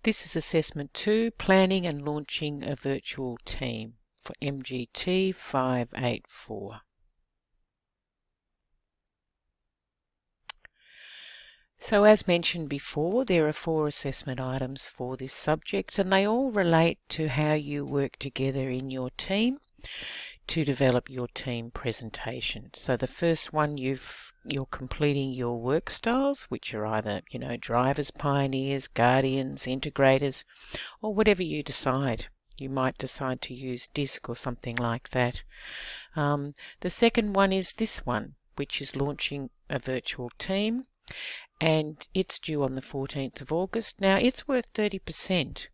This is Assessment 2, Planning and Launching a Virtual Team for MGT584. So as mentioned before, there are 4 assessment items for this subject, and they all relate to how you work together in your team to develop your team presentation. So the first one, you're completing your work styles, which are either, drivers, pioneers, guardians, integrators, or whatever you decide. You might decide to use DISC or something like that. The second one is this one, which is launching a virtual team, and it's due on the 14th of August. Now, it's worth 30%.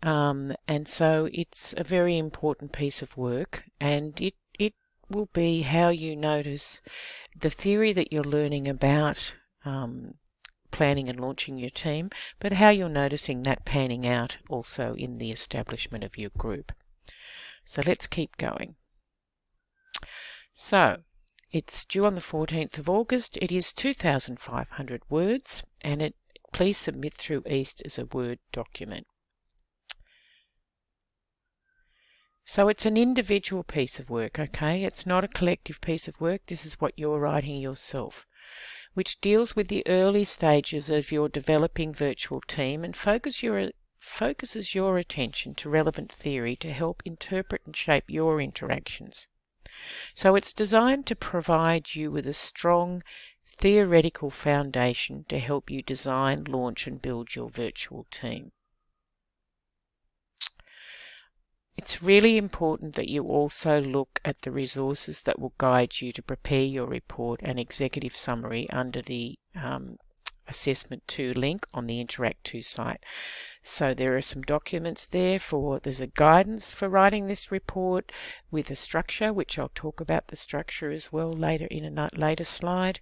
And so it's a very important piece of work, and it will be how you notice the theory that you're learning about planning and launching your team, but how you're noticing that panning out also in the establishment of your group. So let's keep going. So it's due on the 14th of August. It is 2,500 words, and please submit through East as a Word document. So it's an individual piece of work, okay? It's not a collective piece of work. This is what you're writing yourself, which deals with the early stages of your developing virtual team and focuses your attention to relevant theory to help interpret and shape your interactions. So it's designed to provide you with a strong theoretical foundation to help you design, launch, and build your virtual team. It's really important that you also look at the resources that will guide you to prepare your report and executive summary under the Assessment 2 link on the Interact 2 site. So there are some documents there there's a guidance for writing this report with a structure, which I'll talk about the structure as well later in a later slide.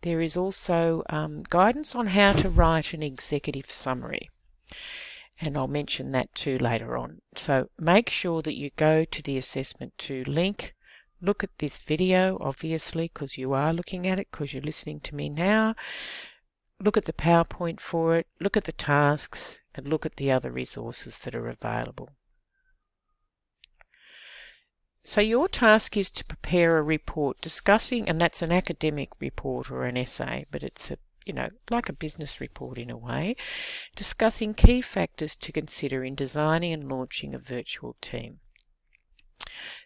There is also guidance on how to write an executive summary, and I'll mention that too later on. So make sure that you go to the Assessment 2 link, look at this video, obviously, because you are looking at it, because you're listening to me now. Look at the PowerPoint for it, look at the tasks, and look at the other resources that are available. So your task is to prepare a report discussing, and that's an academic report or an essay, but it's like a business report in a way, discussing key factors to consider in designing and launching a virtual team.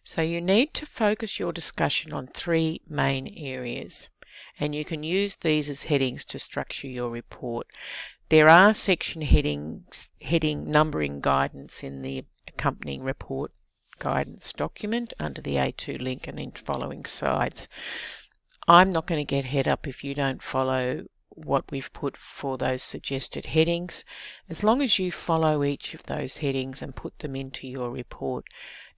So you need to focus your discussion on 3 main areas, and you can use these as headings to structure your report. There are section heading numbering guidance in the accompanying report guidance document under the A2 link and in following slides. I'm not going to get head up if you don't follow what we've put for those suggested headings. As long as you follow each of those headings and put them into your report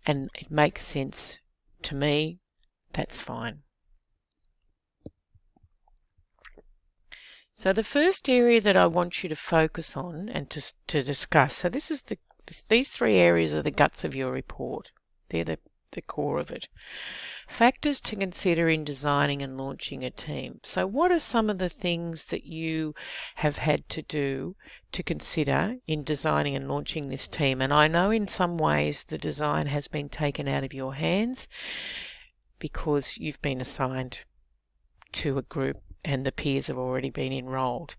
and it makes sense to me, that's fine. So the first area that I want you to focus on and to discuss, so this is these 3 areas are the guts of your report. They're the core of it. Factors to consider in designing and launching a team. So what are some of the things that you have had to do to consider in designing and launching this team? And I know in some ways the design has been taken out of your hands because you've been assigned to a group and the peers have already been enrolled.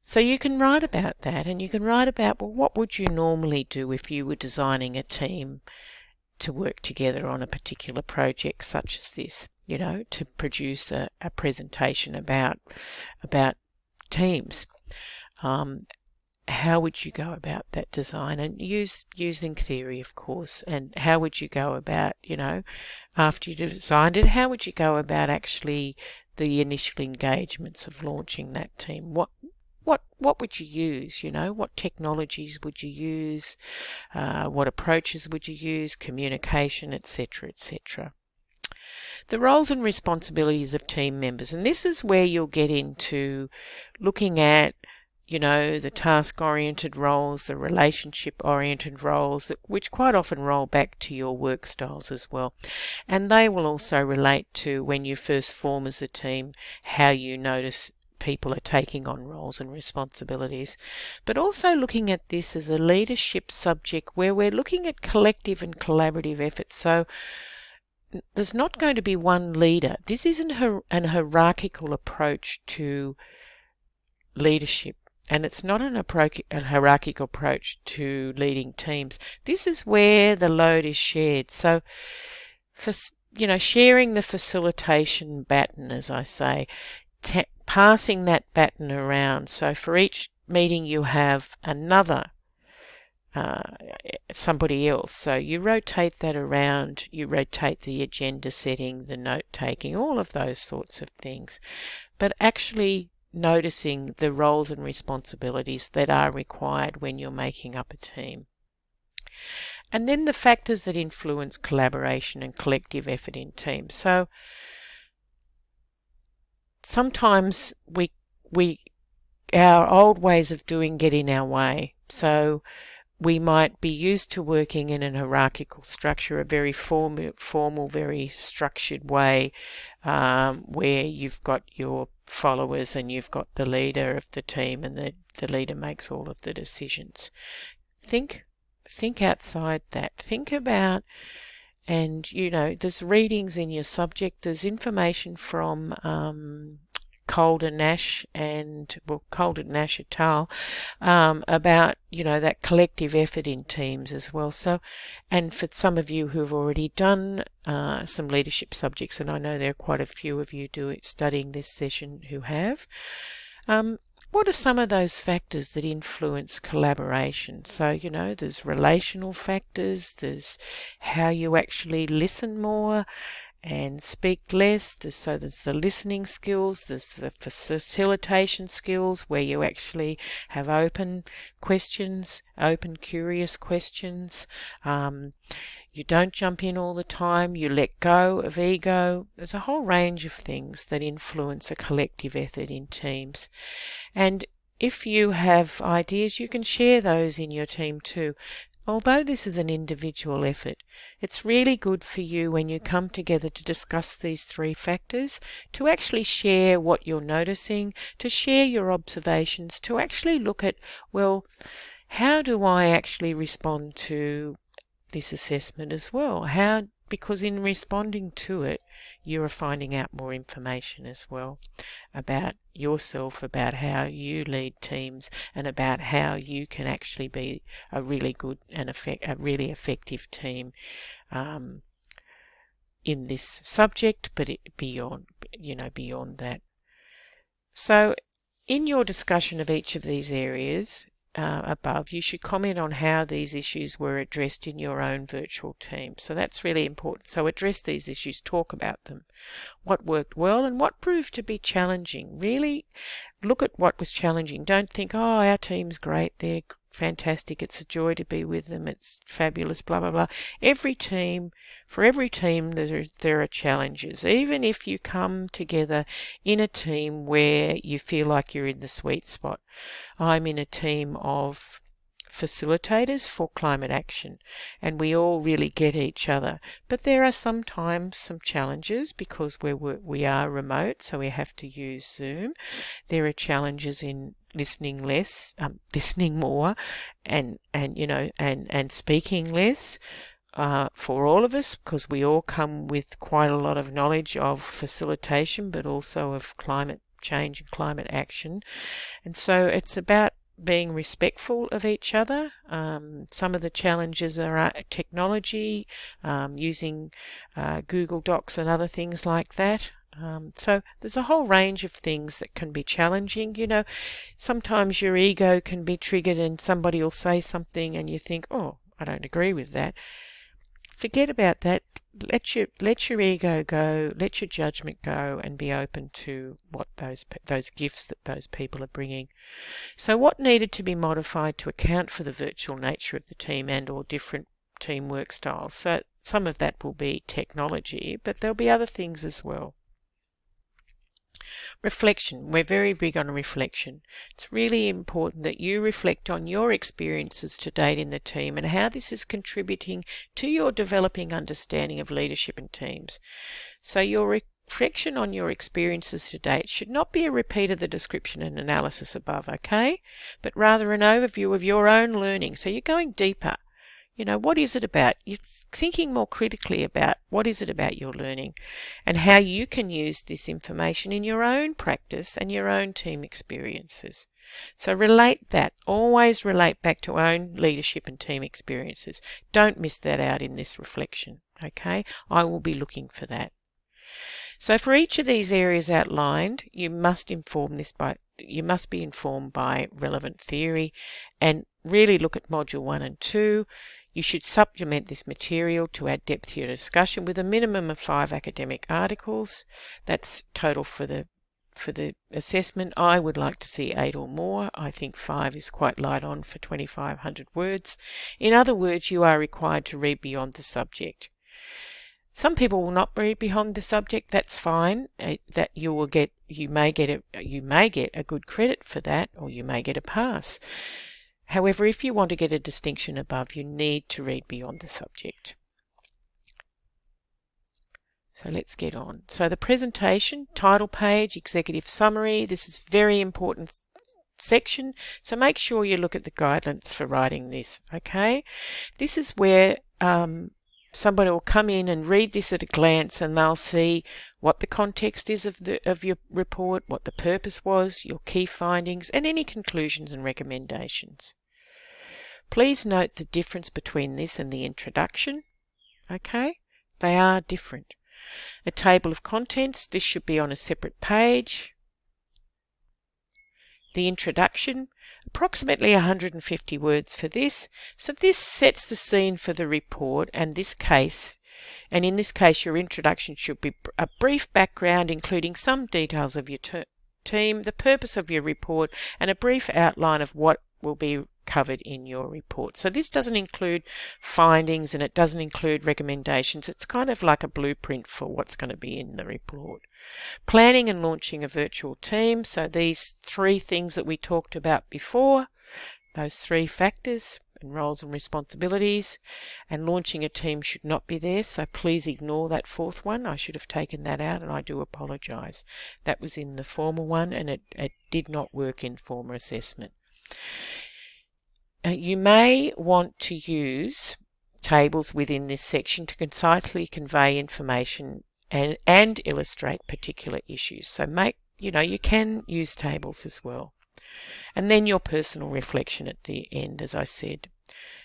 So you can write about that, and you can write about, well, what would you normally do if you were designing a team to work together on a particular project such as this, to produce a presentation about teams. How would you go about that design? And using theory, of course. And how would you go about, after you designed it, how would you go about actually the initial engagements of launching that team? What would you use? What technologies would you use? What approaches would you use? Communication, etc., etc. The roles and responsibilities of team members, and this is where you'll get into looking at, the task-oriented roles, the relationship-oriented roles, which quite often roll back to your work styles as well. And they will also relate to when you first form as a team, how you notice people are taking on roles and responsibilities, but also looking at this as a leadership subject where we're looking at collective and collaborative efforts. So there's not going to be one leader. This isn't an hierarchical approach to leadership, and it's not a hierarchical approach to leading teams. This is where the load is shared. So, for sharing the facilitation baton, as I say, passing that baton around. So for each meeting you have another somebody else. So you rotate that around, you rotate the agenda setting, the note taking, all of those sorts of things. But actually noticing the roles and responsibilities that are required when you're making up a team. And then the factors that influence collaboration and collective effort in teams. So sometimes our old ways of doing get in our way. So we might be used to working in an hierarchical structure, a very formal, very structured way, where you've got your followers and you've got the leader of the team, and the leader makes all of the decisions. Think outside that. Think about, and there's readings in your subject, there's information from Calder Nash et al. About that collective effort in teams as well. So, and for some of you who've already done some leadership subjects, and I know there are quite a few of you studying this session who have, what are some of those factors that influence collaboration? So, there's relational factors, there's how you actually listen more and speak less. So there's the listening skills, there's the facilitation skills where you actually have open questions, open curious questions. You don't jump in all the time, you let go of ego. There's a whole range of things that influence a collective effort in teams. And if you have ideas, you can share those in your team too. Although this is an individual effort, it's really good for you when you come together to discuss these three factors, to actually share what you're noticing, to share your observations, to actually look at, well, how do I actually respond to this assessment as well? Because in responding to it, you are finding out more information as well about yourself, about how you lead teams, and about how you can actually be a really good and a really effective team in this subject, but beyond that. So in your discussion of each of these areas above, you should comment on how these issues were addressed in your own virtual team. So that's really important. So address these issues, talk about them. What worked well and what proved to be challenging. Really look at what was challenging. Don't think, oh, our team's great, they're fantastic, it's a joy to be with them, it's fabulous, blah, blah, blah. For every team, there are challenges. Even if you come together in a team where you feel like you're in the sweet spot. I'm in a team of facilitators for climate action, and we all really get each other. But there are sometimes some challenges because we are remote, so we have to use Zoom. There are challenges in listening more, and speaking less. For all of us, because we all come with quite a lot of knowledge of facilitation, but also of climate change and climate action. And so it's about being respectful of each other. Some of the challenges are technology, using Google Docs and other things like that. So there's a whole range of things that can be challenging. Sometimes your ego can be triggered and somebody will say something and you think, oh, I don't agree with that. Forget about that. Let your ego go, let your judgment go, and be open to what those gifts that those people are bringing. So what needed to be modified to account for the virtual nature of the team and or different teamwork styles? So some of that will be technology, but there'll be other things as well. Reflection. We're very big on reflection. It's really important that you reflect on your experiences to date in the team and how this is contributing to your developing understanding of leadership in teams. So your reflection on your experiences to date should not be a repeat of the description and analysis above, okay? But rather an overview of your own learning. So you're going deeper. You know, what is it about? You're thinking more critically about what is it about your learning and how you can use this information in your own practice and your own team experiences. So relate that. Always relate back to own leadership and team experiences. Don't miss that out in this reflection, okay? I will be looking for that. So for each of these areas outlined, you must be informed by relevant theory and really look at Module 1 and 2. You should supplement this material to add depth to your discussion with a minimum of 5 academic articles. That's total for the assessment. I would like to see 8 or more. I think 5 is quite light on for 2,500 words. In other words, you are required to read beyond the subject. Some people will not read beyond the subject. That's fine. That you may get a good credit for that, or you may get a pass. However, if you want to get a distinction above, you need to read beyond the subject. So let's get on. So the presentation, title page, executive summary. This is very important section. So make sure you look at the guidelines for writing this. Okay, this is where somebody will come in and read this at a glance, and they'll see what the context is of your report, what the purpose was, your key findings, and any conclusions and recommendations. Please note the difference between this and the introduction. Okay, they are different. A table of contents, this should be on a separate page. The introduction, approximately 150 words for this. So this sets the scene for the report, and in this case your introduction should be a brief background including some details of your team, the purpose of your report, and a brief outline of what will be covered in your report. So this doesn't include findings and it doesn't include recommendations. It's kind of like a blueprint for what's going to be in the report. Planning and launching a virtual team. So these 3 things that we talked about before, those 3 factors and roles and responsibilities, and launching a team should not be there, so please ignore that 4th one. I should have taken that out, and I do apologise. That was in the former one and it did not work in former assessment. You may want to use tables within this section to concisely convey information and illustrate particular issues. So you can use tables as well. And then your personal reflection at the end, as I said.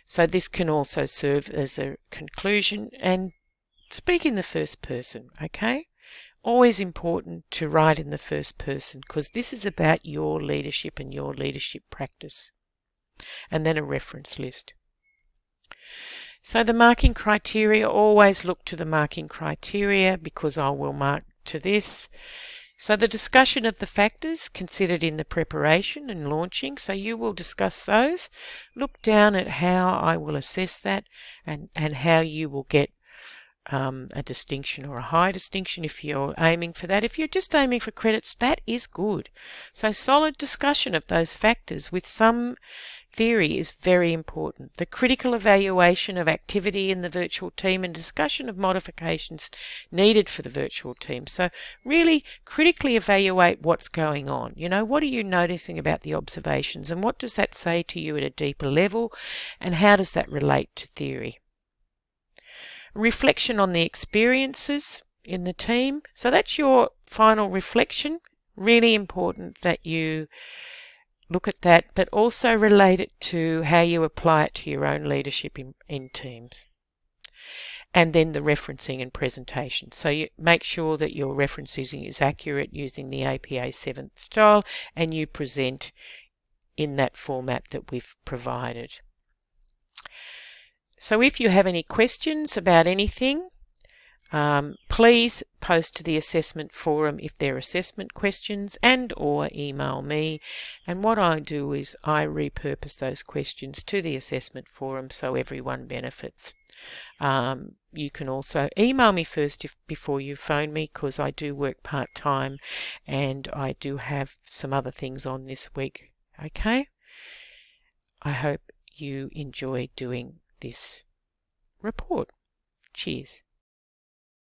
So this can also serve as a conclusion and speak in the first person, okay? Always important to write in the first person because this is about your leadership and your leadership practice. And then a reference list. So the marking criteria, always look to the marking criteria because I will mark to this. So the discussion of the factors considered in the preparation and launching, so you will discuss those. Look down at how I will assess that and how you will get a distinction or a high distinction if you're aiming for that. If you're just aiming for credits, that is good. So solid discussion of those factors with some theory is very important. The critical evaluation of activity in the virtual team and discussion of modifications needed for the virtual team. So really critically evaluate what's going on. You know, what are you noticing about the observations and what does that say to you at a deeper level and how does that relate to theory? Reflection on the experiences in the team. So that's your final reflection. Really important that you look at that, but also relate it to how you apply it to your own leadership in teams. And then the referencing and presentation. So you make sure that your referencing is accurate using the APA 7th style and you present in that format that we've provided. So if you have any questions about anything, please post to the assessment forum if they're assessment questions and or email me, and what I do is I repurpose those questions to the assessment forum so everyone benefits. You can also email me first before you phone me because I do work part-time and I do have some other things on this week. Okay? I hope you enjoy doing this report. Cheers.